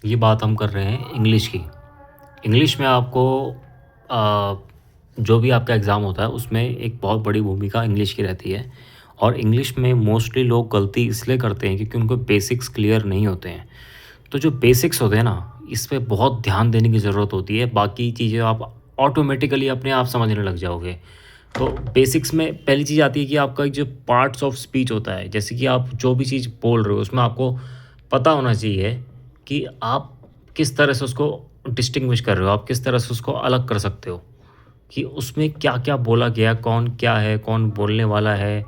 ये बात हम कर रहे हैं इंग्लिश की। इंग्लिश में आपको जो भी आपका एग्ज़ाम होता है उसमें एक बहुत बड़ी भूमिका इंग्लिश की रहती है। और इंग्लिश में मोस्टली लोग गलती इसलिए करते हैं क्योंकि उनको बेसिक्स क्लियर नहीं होते हैं। तो जो बेसिक्स होते हैं ना, इस पे बहुत ध्यान देने की ज़रूरत होती है, बाकी चीज़ें आप ऑटोमेटिकली अपने आप समझने लग जाओगे। तो बेसिक्स में पहली चीज़ आती है कि आपका जो पार्ट्स ऑफ स्पीच होता है, जैसे कि आप जो भी चीज़ बोल रहे हो उसमें आपको पता होना चाहिए कि आप किस तरह से उसको डिस्टिंग्विश कर रहे हो, आप किस तरह से उसको अलग कर सकते हो कि उसमें क्या-क्या बोला गया, कौन क्या है, कौन बोलने वाला है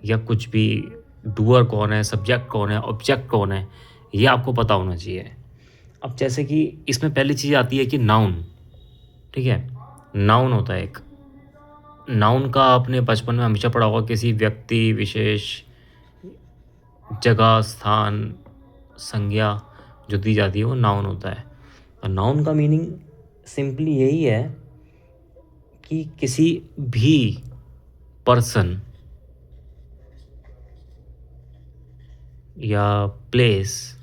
या कुछ भी, डूअर कौन है, सब्जेक्ट कौन है, ऑब्जेक्ट कौन है, ये आपको पता होना चाहिए। अब जैसे कि इसमें पहली चीज़ आती है कि नाउन, ठीक है? नाउन होता है एक। नाउन का आपने बचपन में हमेशा पढ़ा होगा, किसी व्यक्ति विशेष, जगह, स्थान, संज्ञा जो दी जाती है वो नाउन होता है। और नाउन का मीनिंग सिंपली यही है कि किसी भी पर्सन या प्लेस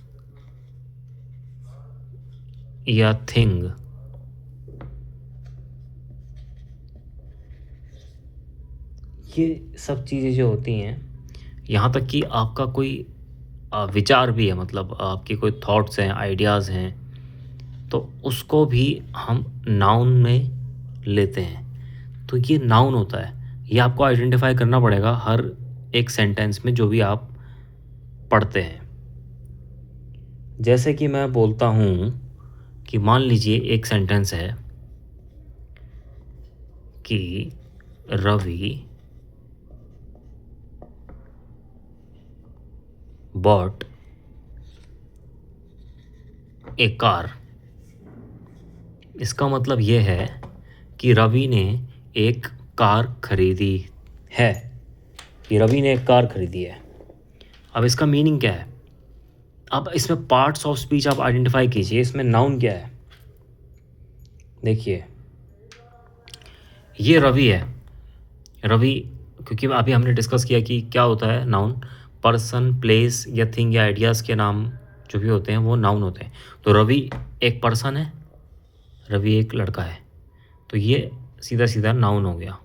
या थिंग, ये सब चीज़ें जो होती हैं, यहाँ तक कि आपका कोई विचार भी है, मतलब आपके कोई थॉट्स हैं, आइडियाज़ हैं, तो उसको भी हम नाउन में लेते हैं। तो ये नाउन होता है। ये आपको आइडेंटिफ़ाई करना पड़ेगा हर एक सेंटेंस में जो भी आप पढ़ते हैं। जैसे कि मैं बोलता हूँ कि मान लीजिए एक सेंटेंस है कि रवि बॉट ए कार। इसका मतलब ये है कि रवि ने एक कार खरीदी है, कि रवि ने एक कार खरीदी है। अब इसका मीनिंग क्या है? अब इसमें पार्ट्स ऑफ स्पीच आप आइडेंटिफाई कीजिए, इसमें नाउन क्या है? देखिए, ये रवि है। रवि, क्योंकि अभी हमने डिस्कस किया कि क्या होता है नाउन, पर्सन, प्लेस या थिंग या आइडियाज़ के नाम जो भी होते हैं वो नाउन होते हैं। तो रवि एक पर्सन है, रवि एक लड़का है, तो ये सीधा सीधा नाउन हो गया।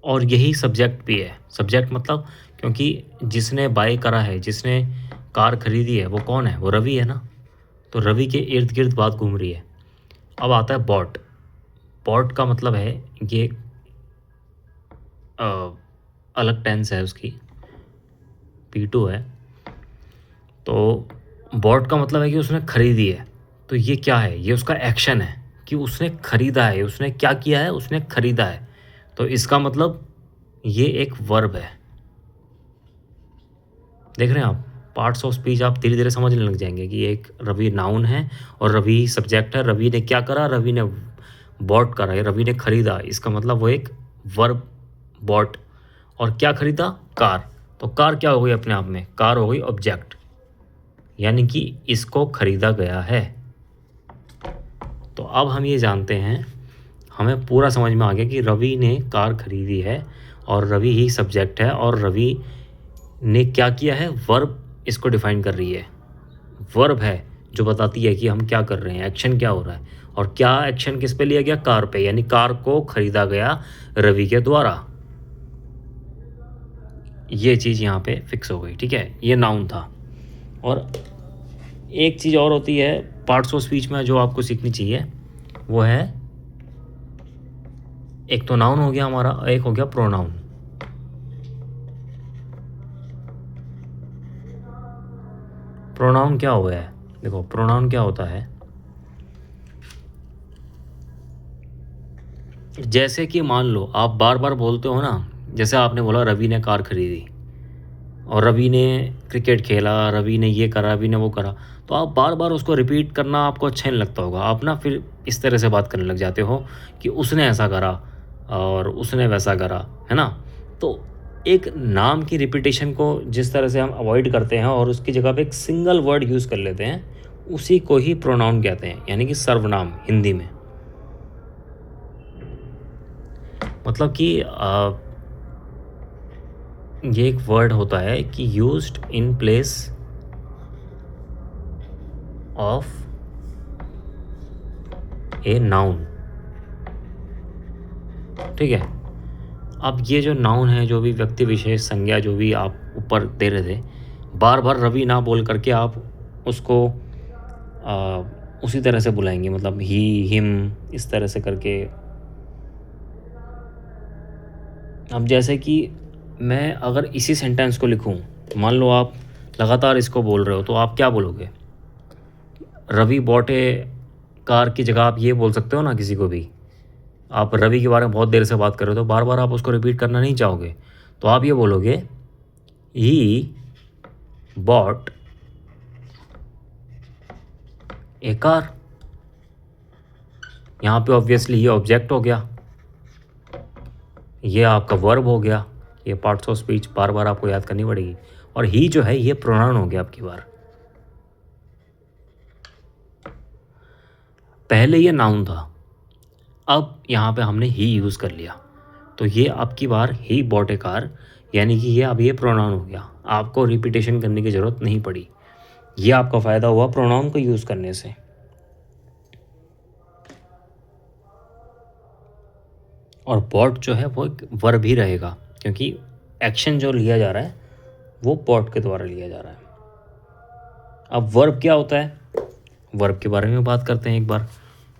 और यही सब्जेक्ट भी है। सब्जेक्ट मतलब, क्योंकि जिसने बाय करा है, जिसने कार खरीदी है, वो कौन है? वो रवि है ना। तो रवि के इर्द गिर्द बात घूम रही है। अब आता है बॉट। बॉट का मतलब है, ये अ, अलग टेंस है उसकी, P2 है। तो बॉट का मतलब है कि उसने खरीदी है। तो ये क्या है? ये उसका एक्शन है कि उसने खरीदा है। उसने क्या किया है? उसने खरीदा है। तो इसका मतलब ये एक वर्ब है। देख रहे हैं आप? पार्ट्स ऑफ स्पीच आप धीरे-धीरे समझने लग जाएँगे कि एक रवि नाउन है और रवि सब्जेक्ट है। रवि ने क्या करा? रवि ने बॉट करा, या रवि ने खरीदा। इसका मतलब वो एक वर्ब, बॉट। और क्या खरीदा? कार। तो कार क्या हो गई अपने आप में? कार हो गई ऑब्जेक्ट, यानी कि इसको खरीदा गया है। तो अब हम ये जानते हैं, हमें पूरा समझ में आ गया कि रवि ने कार खरीदी है और रवि ही सब्जेक्ट है और रवि ने क्या किया है? वर्ब इसको डिफाइन कर रही है। वर्ब है जो बताती है कि हम क्या कर रहे हैं, एक्शन क्या हो रहा है। और क्या एक्शन किस पे लिया गया? कार पे, यानी कार को खरीदा गया रवि के द्वारा। ये चीज़ यहाँ पे फिक्स हो गई, ठीक है? ये नाउन था। और एक चीज़ और होती है पार्ट्स ऑफ स्पीच में जो आपको सीखनी चाहिए, वो है, एक तो नाउन हो गया हमारा, एक हो गया प्रोनाउन। प्रोनाउन क्या हो गया है? देखो, प्रोनाउन क्या होता है, जैसे कि मान लो आप बार बार बोलते हो ना, जैसे आपने बोला रवि ने कार खरीदी और रवि ने क्रिकेट खेला, रवि ने ये करा, रवि ने वो करा, तो आप बार बार उसको रिपीट करना आपको अच्छा नहीं लगता होगा। आप ना फिर इस तरह से बात करने लग जाते हो कि उसने ऐसा करा और उसने वैसा करा, है ना? तो एक नाम की रिपीटेशन को जिस तरह से हम अवॉइड करते हैं और उसकी जगह पे एक सिंगल वर्ड यूज़ कर लेते हैं, उसी को ही प्रोनाउन कहते हैं, यानी कि सर्वनाम हिंदी में। मतलब कि ये एक वर्ड होता है कि used in place of a noun. ठीक है, अब ये जो नाउन है, जो भी व्यक्ति विशेष संज्ञा जो भी आप ऊपर दे रहे थे, बार बार रवि ना बोल करके आप उसको उसी तरह से बुलाएंगे, मतलब ही, हिम, इस तरह से करके। अब जैसे कि मैं अगर इसी सेंटेंस को लिखूं, मान लो आप लगातार इसको बोल रहे हो, तो आप क्या बोलोगे? रवि बॉट ए कार की जगह आप ये बोल सकते हो ना किसी को भी। आप रवि के बारे में बहुत देर से बात कर रहे हो, तो बार बार आप उसको रिपीट करना नहीं चाहोगे, तो आप ये बोलोगे ही बॉट ए कार। यहाँ पे ऑब्वियसली ये ऑब्जेक्ट हो गया, ये आपका वर्ब हो गया, ये पार्ट्स ऑफ स्पीच बार बार आपको याद करनी पड़ेगी। और ही जो है ये प्रोनाउन हो गया आपकी बार। पहले ये नाउन था, अब यहाँ पे हमने ही यूज़ कर लिया, तो ये आपकी बार ही बॉट ए कार, यानी कि ये अब ये प्रोनाउन हो गया। आपको रिपीटेशन करने की ज़रूरत नहीं पड़ी। ये आपका फ़ायदा हुआ प्रोनाउन को यूज़ करने से। और बॉट जो है वो एक वर्ब ही रहेगा, क्योंकि एक्शन जो लिया जा रहा है वो बॉट के द्वारा लिया जा रहा है। अब वर्ब क्या होता है, वर्ब के बारे में बात करते हैं एक बार।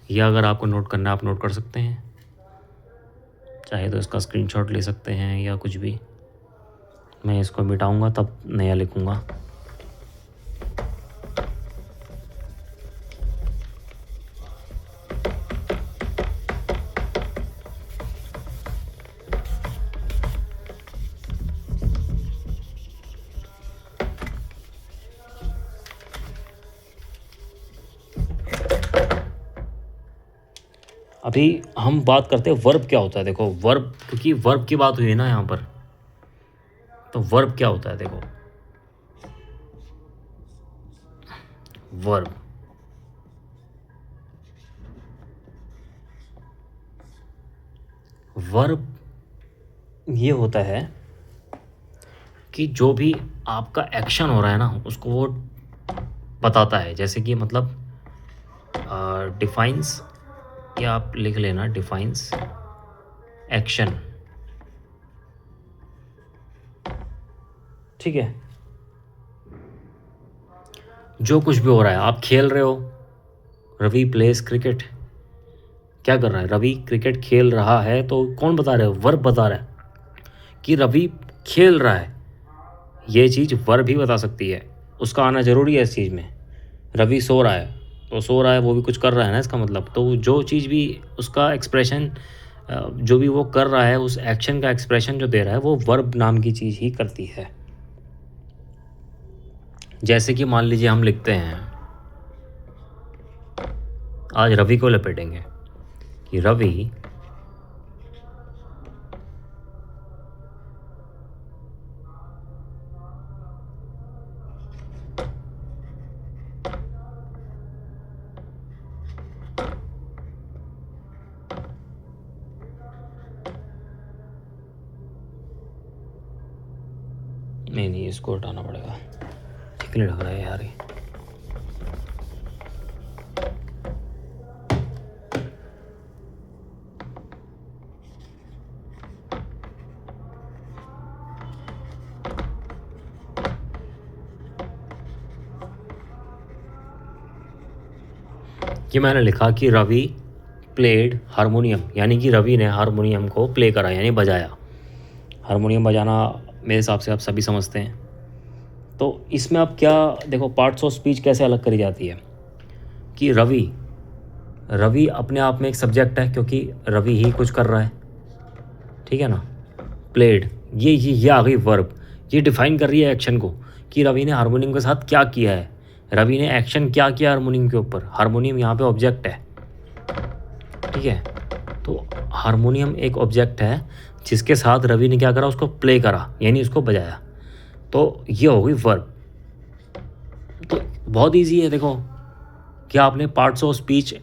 या अगर आपको नोट करना है आप नोट कर सकते हैं, चाहे तो इसका स्क्रीनशॉट ले सकते हैं या कुछ भी। मैं इसको मिटाऊंगा तब नया लिखूंगा। अभी हम बात करते हैं वर्ब क्या होता है। देखो वर्ब, क्योंकि वर्ब की बात हुई है ना यहाँ पर, तो वर्ब क्या होता है देखो। वर्ब, वर्ब ये होता है कि जो भी आपका एक्शन हो रहा है ना उसको वो बताता है। जैसे कि मतलब डिफाइंस, या आप लिख लेना डिफाइंस एक्शन। ठीक है, जो कुछ भी हो रहा है, आप खेल रहे हो, रवि प्लेस क्रिकेट, क्या कर रहा है? रवि क्रिकेट खेल रहा है, तो कौन बता रहा है? वर्ब बता रहा है कि रवि खेल रहा है। ये चीज़ वर्ब भी बता सकती है, उसका आना ज़रूरी है इस चीज़ में। रवि सो रहा है, तो सो रहा है वो भी कुछ कर रहा है ना, इसका मतलब। तो जो चीज़ भी उसका एक्सप्रेशन, जो भी वो कर रहा है, उस एक्शन का एक्सप्रेशन जो दे रहा है, वो वर्ब नाम की चीज़ ही करती है। जैसे कि मान लीजिए हम लिखते हैं, आज रवि को लपेटेंगे कि रवि नहीं, इसको हटाना पड़ेगा, ठीक नहीं लग रहा है यार ये। कि मैंने लिखा कि रवि प्लेड हारमोनियम, यानी कि रवि ने हारमोनियम को प्ले करा, यानी बजाया। हारमोनियम बजाना मेरे हिसाब से आप सभी समझते हैं। तो इसमें अब क्या देखो, पार्ट्स ऑफ स्पीच कैसे अलग करी जाती है कि रवि, रवि अपने आप में एक सब्जेक्ट है, क्योंकि रवि ही कुछ कर रहा है, ठीक है ना। प्लेड, ये आ गई वर्ब, ये डिफाइन कर रही है एक्शन को कि रवि ने हारमोनियम के साथ क्या किया है। रवि ने एक्शन क्या किया हारमोनियम के ऊपर। हारमोनियम यहाँ पे ऑब्जेक्ट है, ठीक है। तो हारमोनियम एक ऑब्जेक्ट है जिसके साथ रवि ने क्या करा, उसको प्ले करा, यानी उसको बजाया। तो ये हो गई वर्ब। तो बहुत इजी है देखो, कि आपने पार्ट्स ऑफ स्पीच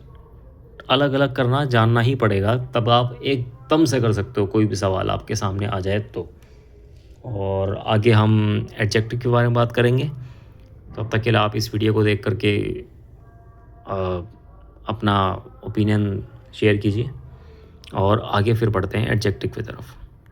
अलग अलग करना जानना ही पड़ेगा, तब आप एकदम से कर सकते हो कोई भी सवाल आपके सामने आ जाए तो। और आगे हम एडजेक्टिव के बारे में बात करेंगे। तब तक के लिए आप इस वीडियो को देख करके अपना ओपिनियन शेयर कीजिए और आगे फिर बढ़ते हैं एडजेक्टिव की तरफ।